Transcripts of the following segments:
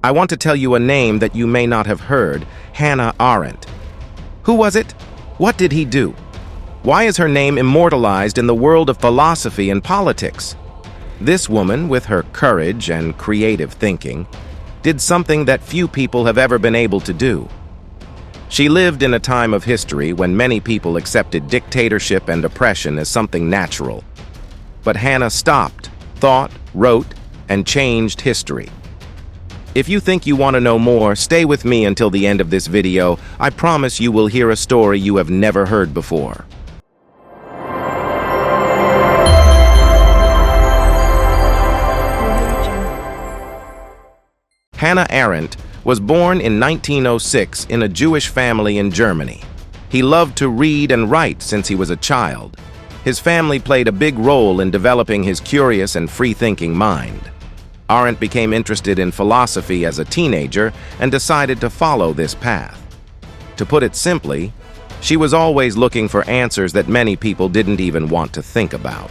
I want to tell you a name that you may not have heard, Hannah Arendt. Who was it? What did he do? Why is her name immortalized in the world of philosophy and politics? This woman, with her courage and creative thinking, did something that few people have ever been able to do. She lived in a time of history when many people accepted dictatorship and oppression as something natural. But Hannah stopped, thought, wrote, and changed history. If you think you want to know more, stay with me until the end of this video. I promise you will hear a story you have never heard before. Hannah Arendt was born in 1906 in a Jewish family in Germany. He loved to read and write since he was a child. His family played a big role in developing his curious and free-thinking mind. Arendt became interested in philosophy as a teenager and decided to follow this path. To put it simply, she was always looking for answers that many people didn't even want to think about.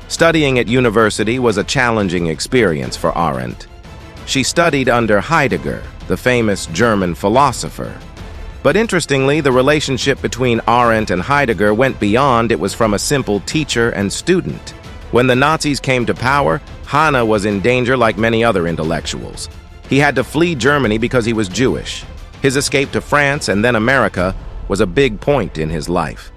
Studying at university was a challenging experience for Arendt. She studied under Heidegger, the famous German philosopher. But interestingly, the relationship between Arendt and Heidegger went beyond it was from a simple teacher and student. When the Nazis came to power, Hannah was in danger like many other intellectuals. He had to flee Germany because he was Jewish. His escape to France and then America was a big point in his life.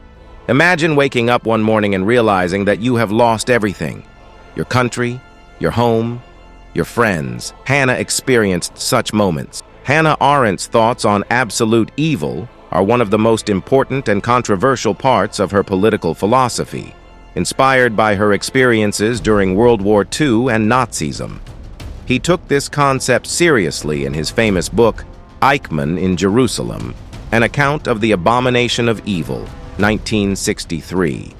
Imagine waking up one morning and realizing that you have lost everything: your country, your home, your friends. Hannah experienced such moments. Hannah Arendt's thoughts on absolute evil are one of the most important and controversial parts of her political philosophy, inspired by her experiences during World War II and Nazism. He took this concept seriously in his famous book, Eichmann in Jerusalem, An Account of the Abomination of Evil, 1963.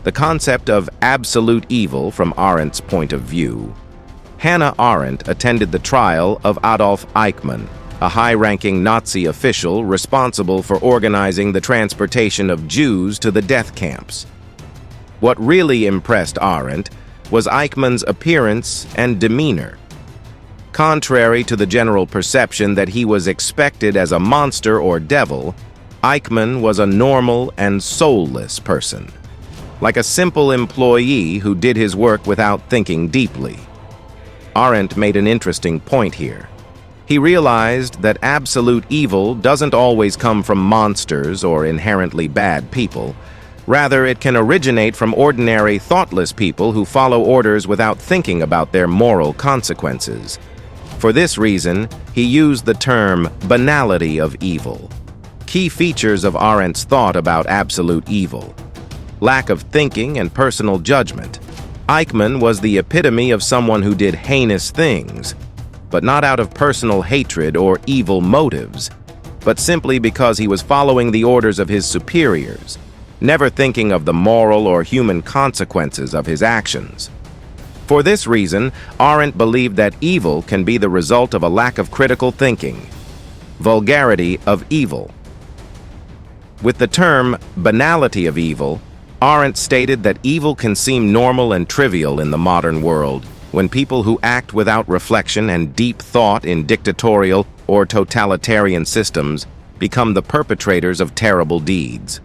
The concept of absolute evil from Arendt's point of view. Hannah Arendt attended the trial of Adolf Eichmann, a high-ranking Nazi official responsible for organizing the transportation of Jews to the death camps. What really impressed Arendt was Eichmann's appearance and demeanor. Contrary to the general perception that he was expected as a monster or devil, Eichmann was a normal and soulless person, like a simple employee who did his work without thinking deeply. Arendt made an interesting point here. He realized that absolute evil doesn't always come from monsters or inherently bad people. Rather, it can originate from ordinary, thoughtless people who follow orders without thinking about their moral consequences. For this reason, he used the term banality of evil. Key features of Arendt's thought about absolute evil: lack of thinking and personal judgment. Eichmann was the epitome of someone who did heinous things, but not out of personal hatred or evil motives, but simply because he was following the orders of his superiors, never thinking of the moral or human consequences of his actions. For this reason, Arendt believed that evil can be the result of a lack of critical thinking. Vulgarity of evil. With the term banality of evil, Arendt stated that evil can seem normal and trivial in the modern world when people who act without reflection and deep thought in dictatorial or totalitarian systems become the perpetrators of terrible deeds.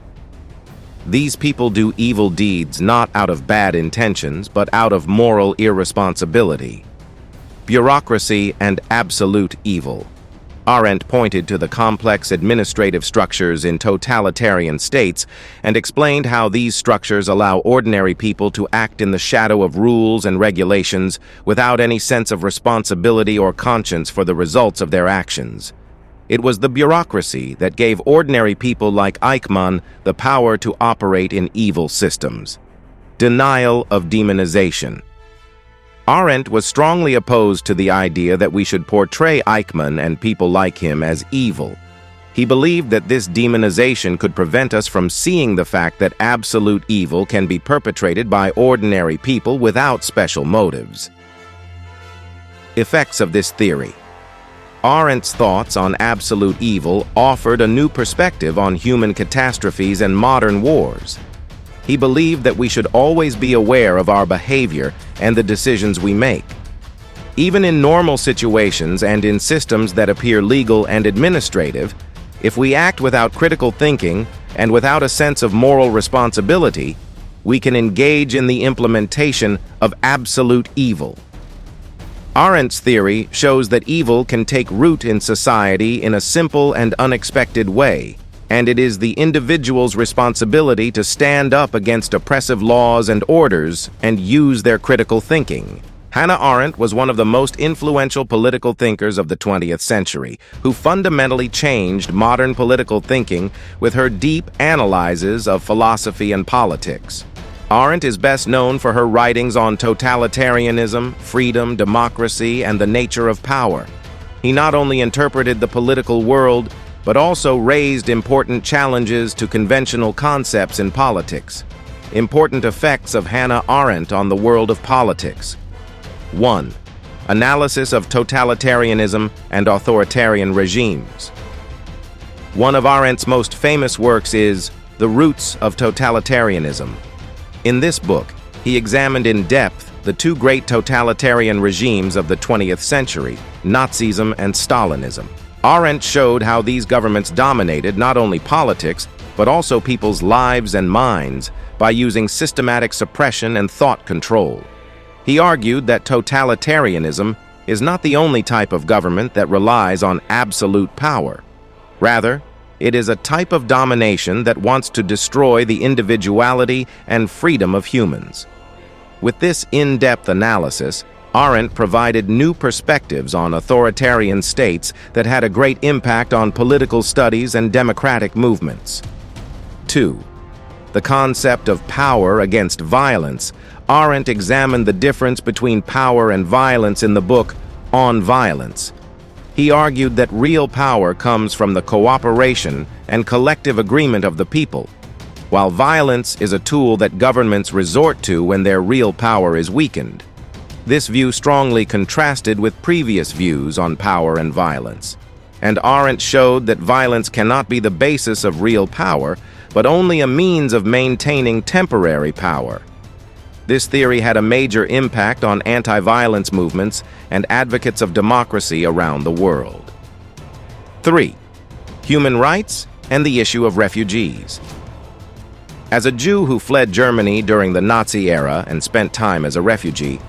These people do evil deeds not out of bad intentions, but out of moral irresponsibility. Bureaucracy and absolute evil. Arendt pointed to the complex administrative structures in totalitarian states and explained how these structures allow ordinary people to act in the shadow of rules and regulations without any sense of responsibility or conscience for the results of their actions. It was the bureaucracy that gave ordinary people like Eichmann the power to operate in evil systems. Denial of demonization. Arendt was strongly opposed to the idea that we should portray Eichmann and people like him as evil. He believed that this demonization could prevent us from seeing the fact that absolute evil can be perpetrated by ordinary people without special motives. Effects of this theory. Arendt's thoughts on absolute evil offered a new perspective on human catastrophes and modern wars. He believed that we should always be aware of our behavior and the decisions we make. Even in normal situations and in systems that appear legal and administrative, if we act without critical thinking and without a sense of moral responsibility, we can engage in the implementation of absolute evil. Arendt's theory shows that evil can take root in society in a simple and unexpected way, and it is the individual's responsibility to stand up against oppressive laws and orders and use their critical thinking. Hannah Arendt was one of the most influential political thinkers of the 20th century, who fundamentally changed modern political thinking with her deep analyses of philosophy and politics. Arendt is best known for her writings on totalitarianism, freedom, democracy, and the nature of power. He not only interpreted the political world, but also raised important challenges to conventional concepts in politics. Important effects of Hannah Arendt on the world of politics. 1. Analysis of totalitarianism and authoritarian regimes. One of Arendt's most famous works is The Roots of Totalitarianism. In this book, he examined in depth the two great totalitarian regimes of the 20th century, Nazism and Stalinism. Arendt showed how these governments dominated not only politics, but also people's lives and minds by using systematic suppression and thought control. He argued that totalitarianism is not the only type of government that relies on absolute power. Rather, it is a type of domination that wants to destroy the individuality and freedom of humans. With this in-depth analysis, Arendt provided new perspectives on authoritarian states that had a great impact on political studies and democratic movements. 2. The concept of power against violence. Arendt examined the difference between power and violence in the book On Violence. He argued that real power comes from the cooperation and collective agreement of the people, while violence is a tool that governments resort to when their real power is weakened. This view strongly contrasted with previous views on power and violence, and Arendt showed that violence cannot be the basis of real power, but only a means of maintaining temporary power. This theory had a major impact on anti-violence movements and advocates of democracy around the world. 3. Human rights and the issue of refugees. As a Jew who fled Germany during the Nazi era and spent time as a refugee,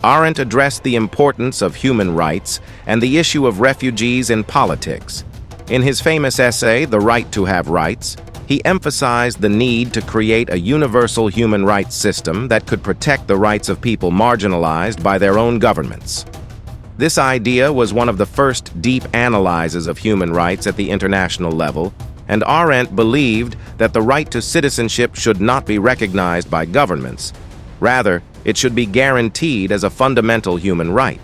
Arendt addressed the importance of human rights and the issue of refugees in politics. In his famous essay, The Right to Have Rights, he emphasized the need to create a universal human rights system that could protect the rights of people marginalized by their own governments. This idea was one of the first deep analyses of human rights at the international level, and Arendt believed that the right to citizenship should not be recognized by governments. Rather, it should be guaranteed as a fundamental human right.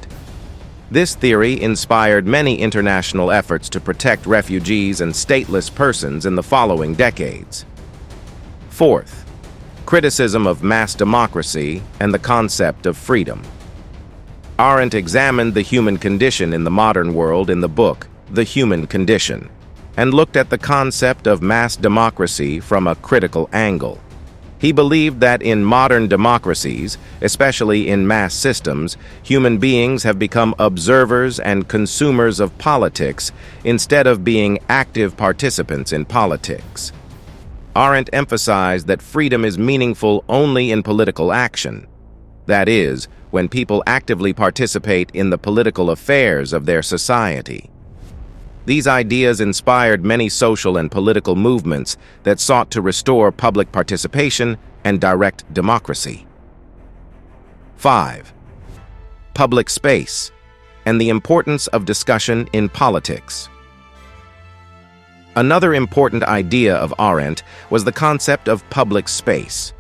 This theory inspired many international efforts to protect refugees and stateless persons in the following decades. 4th, criticism of mass democracy and the concept of freedom. Arendt examined the human condition in the modern world in the book, The Human Condition, and looked at the concept of mass democracy from a critical angle. He believed that in modern democracies, especially in mass systems, human beings have become observers and consumers of politics instead of being active participants in politics. Arendt emphasized that freedom is meaningful only in political action. That is, when people actively participate in the political affairs of their society. These ideas inspired many social and political movements that sought to restore public participation and direct democracy. 5. Public space and the importance of discussion in politics. Another important idea of Arendt was the concept of public space.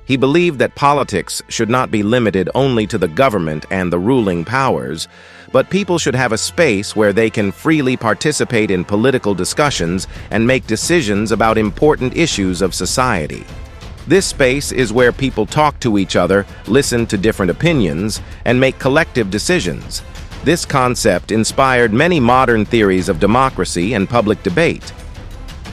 He believed that politics should not be limited only to the government and the ruling powers, but people should have a space where they can freely participate in political discussions and make decisions about important issues of society. This space is where people talk to each other, listen to different opinions, and make collective decisions. This concept inspired many modern theories of democracy and public debate.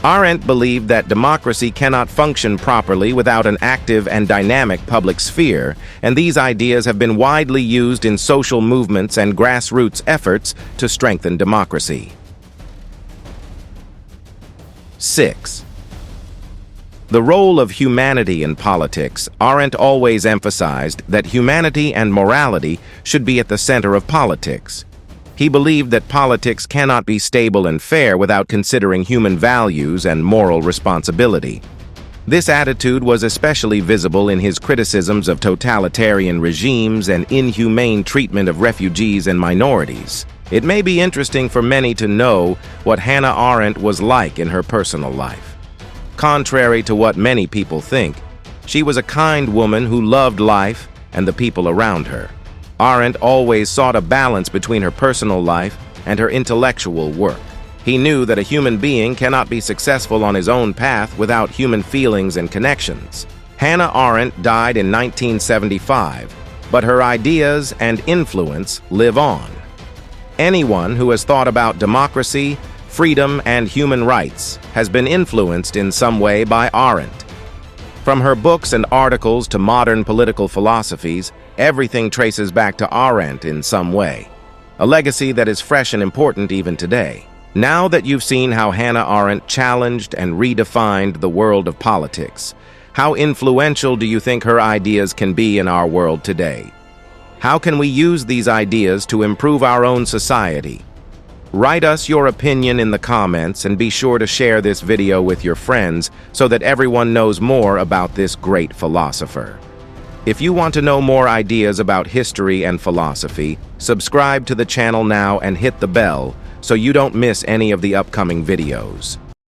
Arendt believed that democracy cannot function properly without an active and dynamic public sphere, and these ideas have been widely used in social movements and grassroots efforts to strengthen democracy. 6. The role of humanity in politics. Arendt always emphasized that humanity and morality should be at the center of politics. He believed that politics cannot be stable and fair without considering human values and moral responsibility. This attitude was especially visible in his criticisms of totalitarian regimes and inhumane treatment of refugees and minorities. It may be interesting for many to know what Hannah Arendt was like in her personal life. Contrary to what many people think, she was a kind woman who loved life and the people around her. Arendt always sought a balance between her personal life and her intellectual work. He knew that a human being cannot be successful on his own path without human feelings and connections. Hannah Arendt died in 1975, but her ideas and influence live on. Anyone who has thought about democracy, freedom, and human rights has been influenced in some way by Arendt. From her books and articles to modern political philosophies, everything traces back to Arendt in some way, a legacy that is fresh and important even today. Now that you've seen how Hannah Arendt challenged and redefined the world of politics, how influential do you think her ideas can be in our world today? How can we use these ideas to improve our own society? Write us your opinion in the comments and be sure to share this video with your friends so that everyone knows more about this great philosopher. If you want to know more ideas about history and philosophy, subscribe to the channel now and hit the bell so you don't miss any of the upcoming videos.